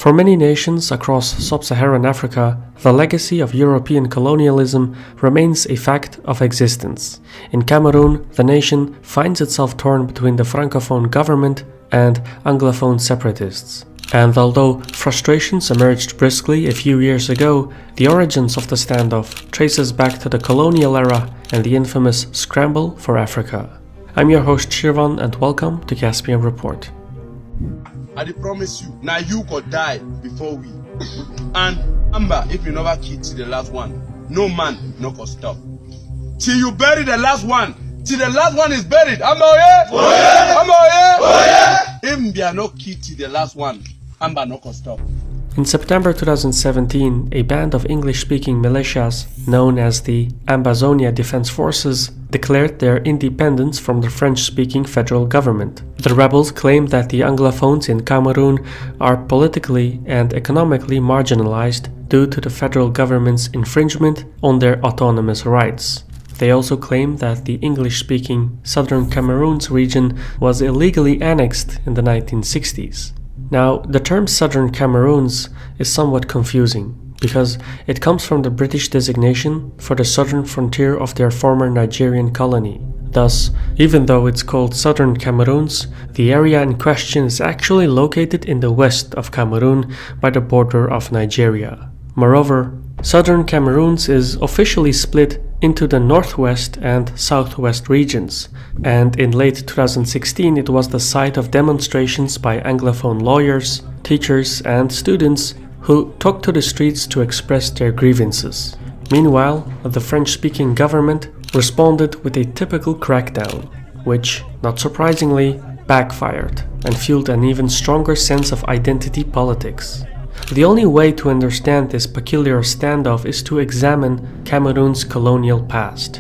For many nations across sub-Saharan Africa, the legacy of European colonialism remains a fact of existence. In Cameroon, the nation finds itself torn between the francophone government and anglophone separatists. And although frustrations emerged briskly a few years ago, the origins of the standoff traces back to the colonial era and the infamous Scramble for Africa. I'm your host Shirvan and welcome to Caspian Report. I promise you, now you could die before we. And Amber, if you never kill till the last one, no man no could stop. Till you bury the last one, till the last one is buried. Amber, yeah? Oh, yeah. Amber, yeah? Oh, yeah. If we are not killed till the last one, Amber no could stop. In September 2017, a band of English-speaking militias, known as the Ambazonia Defense Forces, declared their independence from the French-speaking federal government. The rebels claimed that the Anglophones in Cameroon are politically and economically marginalized due to the federal government's infringement on their autonomous rights. They also claimed that the English-speaking Southern Cameroon's region was illegally annexed in the 1960s. Now, the term Southern Cameroons is somewhat confusing because it comes from the British designation for the southern frontier of their former Nigerian colony. Thus, even though it's called Southern Cameroons, the area in question is actually located in the west of Cameroon by the border of Nigeria. Moreover, Southern Cameroons is officially split into the northwest and southwest regions, and in late 2016 it was the site of demonstrations by Anglophone lawyers, teachers and students who took to the streets to express their grievances. Meanwhile, the French-speaking government responded with a typical crackdown, which, not surprisingly, backfired and fueled an even stronger sense of identity politics. The only way to understand this peculiar standoff is to examine Cameroon's colonial past.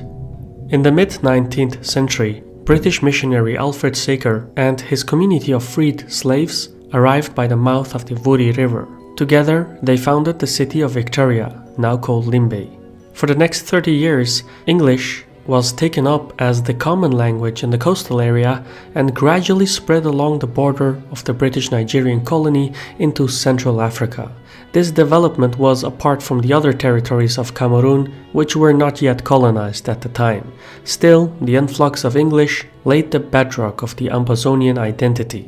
In the mid-19th century, British missionary Alfred Saker and his community of freed slaves arrived by the mouth of the Wouri River. Together, they founded the city of Victoria, now called Limbe. For the next 30 years, English was taken up as the common language in the coastal area and gradually spread along the border of the British Nigerian colony into Central Africa. This development was apart from the other territories of Cameroon, which were not yet colonized at the time. Still, the influx of English laid the bedrock of the Ambazonian identity.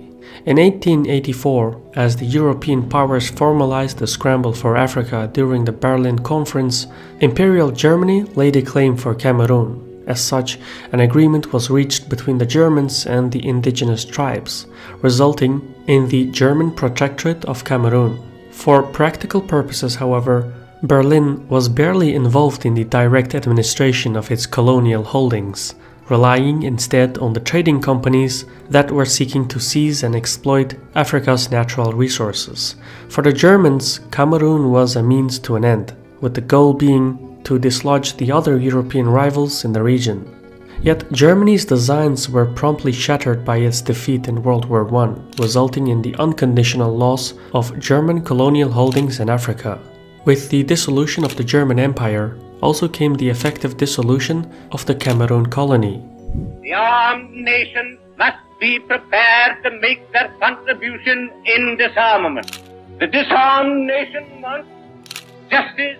In 1884, as the European powers formalized the scramble for Africa during the Berlin Conference, Imperial Germany laid a claim for Cameroon. As such, an agreement was reached between the Germans and the indigenous tribes, resulting in the German Protectorate of Cameroon. For practical purposes, however, Berlin was barely involved in the direct administration of its colonial holdings, relying instead on the trading companies that were seeking to seize and exploit Africa's natural resources. For the Germans, Cameroon was a means to an end, with the goal being to dislodge the other European rivals in the region. Yet Germany's designs were promptly shattered by its defeat in World War I, resulting in the unconditional loss of German colonial holdings in Africa. With the dissolution of the German Empire, also came the effective dissolution of the Cameroon colony. The armed nations must be prepared to make their contribution in disarmament. The disarmed nation wants justice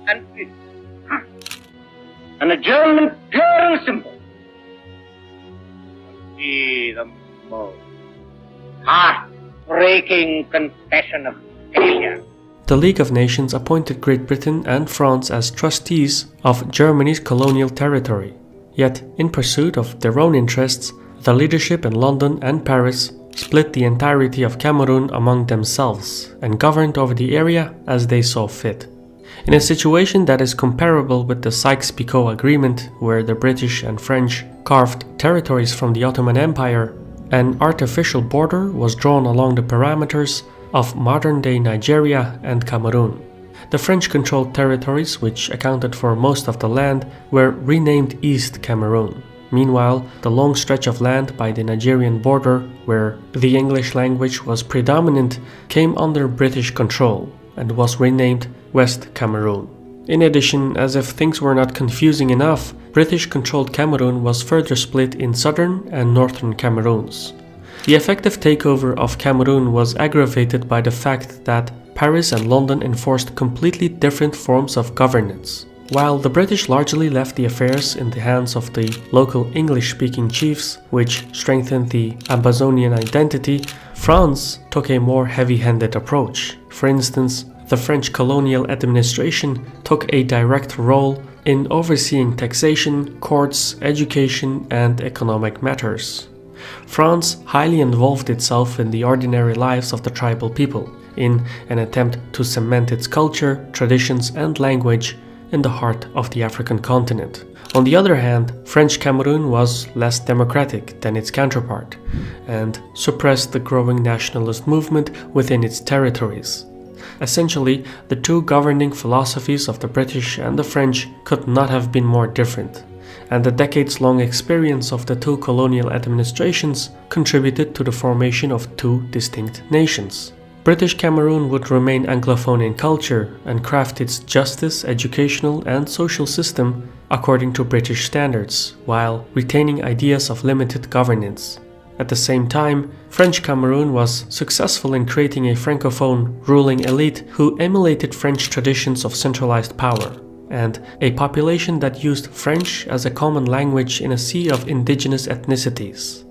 and peace. And a German pure and simple would be the most heart-breaking confession of failure. The League of Nations appointed Great Britain and France as trustees of Germany's colonial territory. Yet, in pursuit of their own interests, the leadership in London and Paris split the entirety of Cameroon among themselves and governed over the area as they saw fit. In a situation that is comparable with the Sykes-Picot Agreement, where the British and French carved territories from the Ottoman Empire, an artificial border was drawn along the parameters of modern-day Nigeria and Cameroon. The French-controlled territories, which accounted for most of the land, were renamed East Cameroon. Meanwhile, the long stretch of land by the Nigerian border, where the English language was predominant, came under British control and was renamed West Cameroon. In addition, as if things were not confusing enough, British-controlled Cameroon was further split in southern and northern Cameroons. The effective takeover of Cameroon was aggravated by the fact that Paris and London enforced completely different forms of governance. While the British largely left the affairs in the hands of the local English-speaking chiefs, which strengthened the Ambazonian identity, France took a more heavy-handed approach. For instance, the French colonial administration took a direct role in overseeing taxation, courts, education, and economic matters. France highly involved itself in the ordinary lives of the tribal people, in an attempt to cement its culture, traditions, and language in the heart of the African continent. On the other hand, French Cameroon was less democratic than its counterpart, and suppressed the growing nationalist movement within its territories. Essentially, the two governing philosophies of the British and the French could not have been more different, and the decades-long experience of the two colonial administrations contributed to the formation of two distinct nations. British Cameroon would remain anglophone in culture and craft its justice, educational, and social system according to British standards, while retaining ideas of limited governance. At the same time, French Cameroon was successful in creating a francophone ruling elite who emulated French traditions of centralized power, and a population that used French as a common language in a sea of indigenous ethnicities.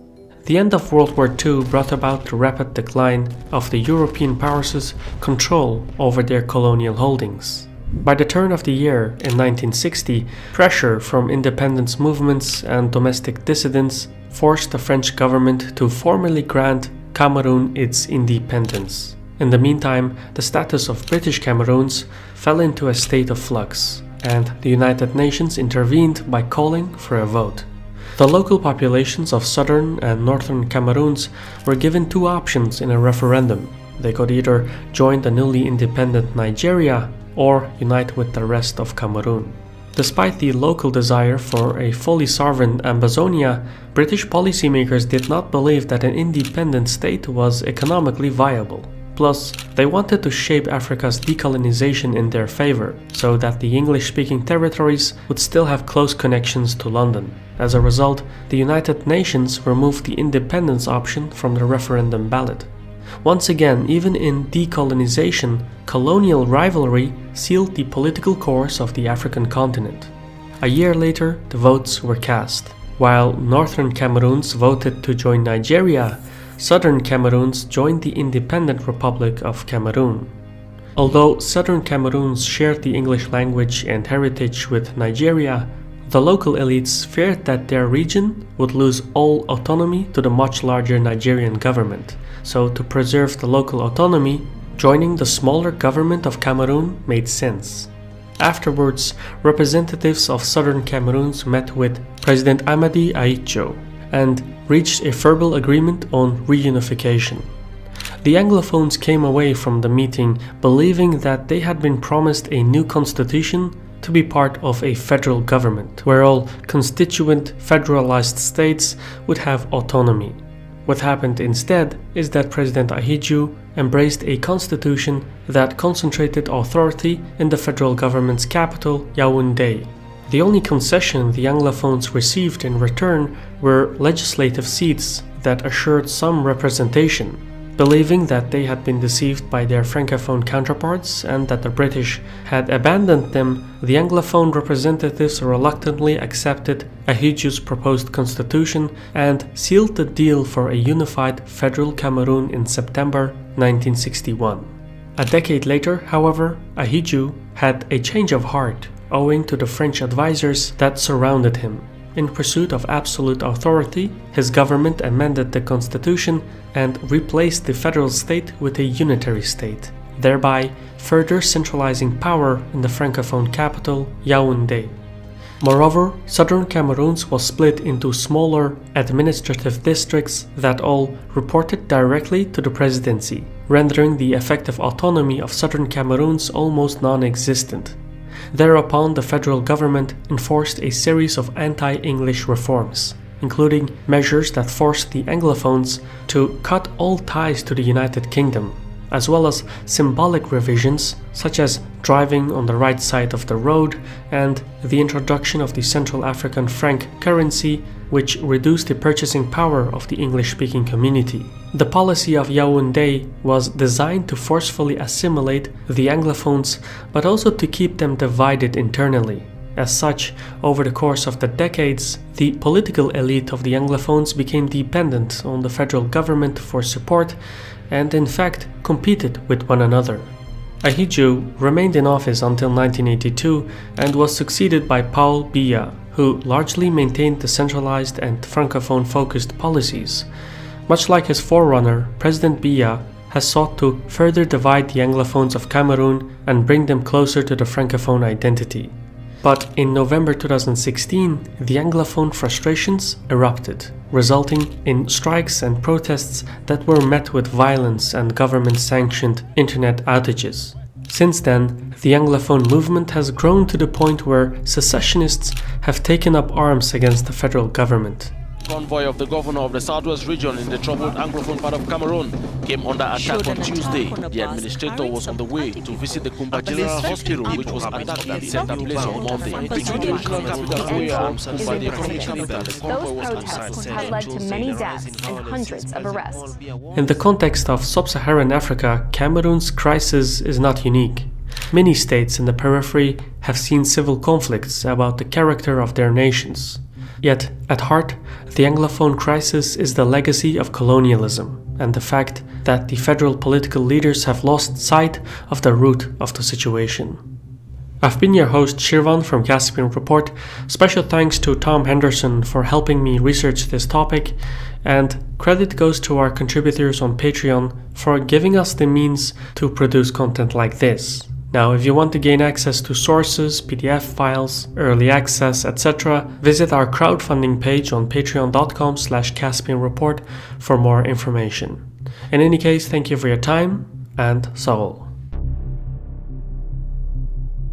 The end of World War II brought about the rapid decline of the European powers' control over their colonial holdings. By the turn of the year in 1960, pressure from independence movements and domestic dissidents forced the French government to formally grant Cameroon its independence. In the meantime, the status of British Cameroons fell into a state of flux, and the United Nations intervened by calling for a vote. The local populations of southern and northern Cameroons were given two options in a referendum. They could either join the newly independent Nigeria or unite with the rest of Cameroon. Despite the local desire for a fully sovereign Ambazonia, British policymakers did not believe that an independent state was economically viable. Plus, they wanted to shape Africa's decolonization in their favor, so that the English-speaking territories would still have close connections to London. As a result, the United Nations removed the independence option from the referendum ballot. Once again, even in decolonization, colonial rivalry sealed the political course of the African continent. A year later, the votes were cast. While northern Cameroons voted to join Nigeria, southern Cameroons joined the independent Republic of Cameroon. Although southern Cameroons shared the English language and heritage with Nigeria, the local elites feared that their region would lose all autonomy to the much larger Nigerian government. So, to preserve the local autonomy, joining the smaller government of Cameroon made sense. Afterwards, representatives of southern Cameroons met with President Amadi Ahidjo and reached a verbal agreement on reunification. The Anglophones came away from the meeting believing that they had been promised a new constitution to be part of a federal government, where all constituent federalized states would have autonomy. What happened instead is that President Ahidjo embraced a constitution that concentrated authority in the federal government's capital, Yaoundé. The only concession the Anglophones received in return were legislative seats that assured some representation. Believing that they had been deceived by their francophone counterparts and that the British had abandoned them, the Anglophone representatives reluctantly accepted Ahidjo's proposed constitution and sealed the deal for a unified federal Cameroon in September 1961. A decade later, however, Ahidjo had a change of heart owing to the French advisors that surrounded him. In pursuit of absolute authority, his government amended the constitution and replaced the federal state with a unitary state, thereby further centralizing power in the francophone capital, Yaoundé. Moreover, southern Cameroon was split into smaller administrative districts that all reported directly to the presidency, rendering the effective autonomy of southern Cameroon almost non-existent. Thereupon, the federal government enforced a series of anti-English reforms, including measures that forced the Anglophones to cut all ties to the United Kingdom. as well as symbolic revisions such as driving on the right side of the road and the introduction of the Central African franc currency, which reduced the purchasing power of the English-speaking community. The policy of Yaoundé was designed to forcefully assimilate the Anglophones, but also to keep them divided internally. As such, over the course of the decades, the political elite of the Anglophones became dependent on the federal government for support and in fact competed with one another. Ahidjo remained in office until 1982 and was succeeded by Paul Biya, who largely maintained the centralized and francophone-focused policies. Much like his forerunner, President Biya has sought to further divide the Anglophones of Cameroon and bring them closer to the francophone identity. But in November 2016, the Anglophone frustrations erupted, resulting in strikes and protests that were met with violence and government-sanctioned internet outages. Since then, the Anglophone movement has grown to the point where secessionists have taken up arms against the federal government. Convoy of the governor of the southwest region in the troubled Anglophone part of Cameroon came under attack on Tuesday. The administrator was on the way to visit the Kumba General Hospital, which was attacked at center place on Monday. Between the regional capital Buea and Kumba, the economic capital, the convoy was protests had led to many deaths and hundreds of arrests. In the context of sub-Saharan Africa, Cameroon's crisis is not unique. Many states in the periphery have seen civil conflicts about the character of their nations. Yet, at heart, the Anglophone crisis is the legacy of colonialism and the fact that the federal political leaders have lost sight of the root of the situation. I've been your host Shirvan from Caspian Report. Special thanks to Tom Henderson for helping me research this topic, and credit goes to our contributors on Patreon for giving us the means to produce content like this. Now, if you want to gain access to sources, PDF files, early access, etc., visit our crowdfunding page on patreon.com/CaspianReport for more information. In any case, thank you for your time, and Saul.